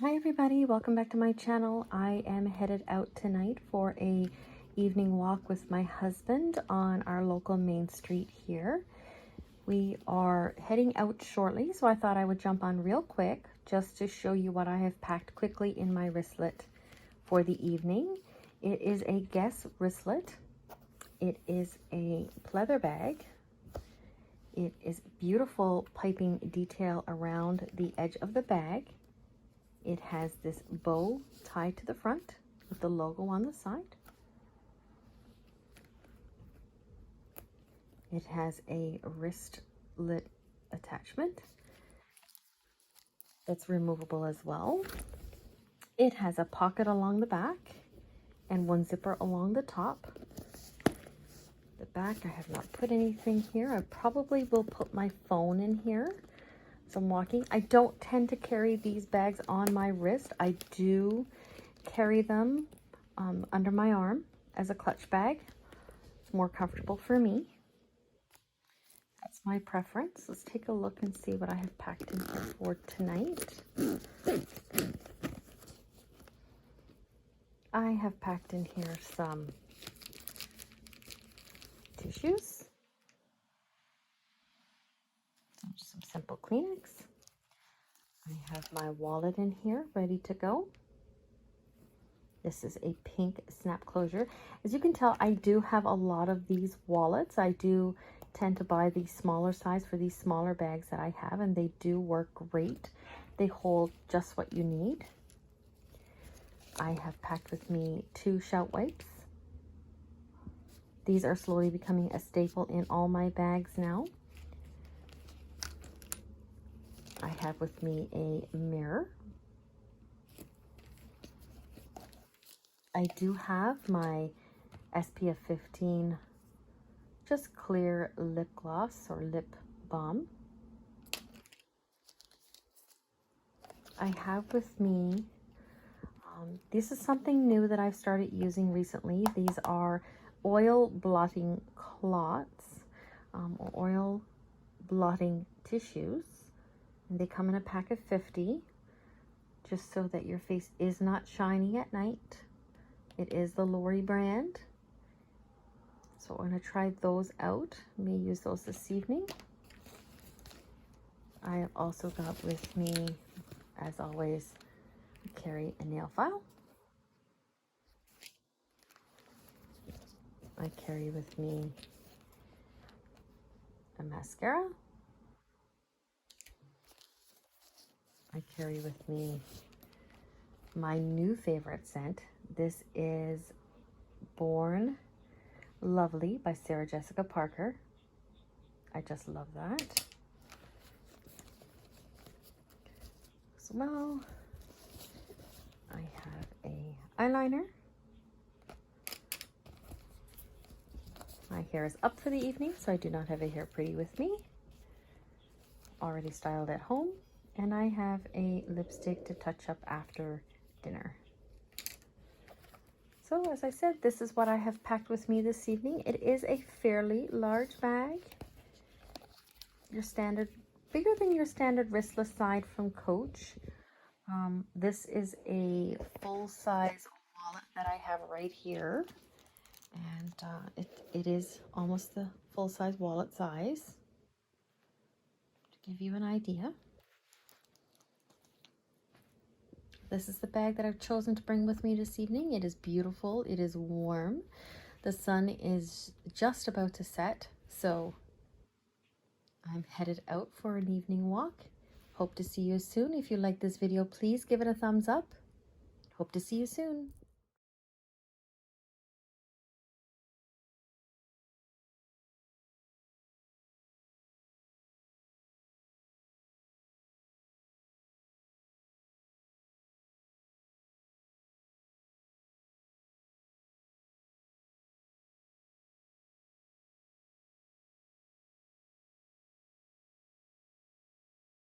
Hi everybody, welcome back to my channel. I am headed out tonight for a evening walk with my husband on our local main street here. We are heading out shortly, so I thought I would jump on real quick just to show you what I have packed quickly in my wristlet for the evening. It is a Guess wristlet. It is a pleather bag. It is beautiful piping detail around the edge of the bag. It has this bow tied to the front with the logo on the side. It has a wristlet attachment that's removable as well. It has a pocket along the back and one zipper along the top. The back, I have not put anything here. I probably will put my phone in here. So I'm walking. I don't tend to carry these bags on my wrist. I do carry them under my arm as a clutch bag. It's more comfortable for me. That's my preference. Let's take a look and see what I have packed in here for tonight. I have packed in here some tissues, some simple Kleenex. I have my wallet in here ready to go. This is a pink snap closure. As you can tell, I do have a lot of these wallets. I do tend to buy the smaller size for these smaller bags that I have, and they do work great. They hold just what you need. I have packed with me 2 shout wipes. These are slowly becoming a staple in all my bags now. I have with me a mirror. I do have my SPF 15 just clear lip gloss or lip balm. I have with me, this is something new that I've started using recently. These are oil blotting cloths, or oil blotting tissues. And they come in a pack of 50, just so that your face is not shiny at night. It is the Lori brand. So I'm going to try those out. I may use those this evening. I have also got with me, as always, I carry a nail file. I carry with me a mascara. I carry with me my new favorite scent. This is Born Lovely by Sarah Jessica Parker. I just love that. As well, I have a eyeliner. My hair is up for the evening, so I do not have a hair pretty with me. Already styled at home. And I have a lipstick to touch up after dinner. So as I said, this is what I have packed with me this evening. It is a fairly large bag. Your standard, bigger than your standard wristless side from Coach. This is a full-size wallet that I have right here. And it is almost the full-size wallet size. To give you an idea. This is the bag that I've chosen to bring with me this evening. It is beautiful. It is warm. The sun is just about to set, so I'm headed out for an evening walk. Hope to see you soon. If you like this video, please give it a thumbs up. Hope to see you soon.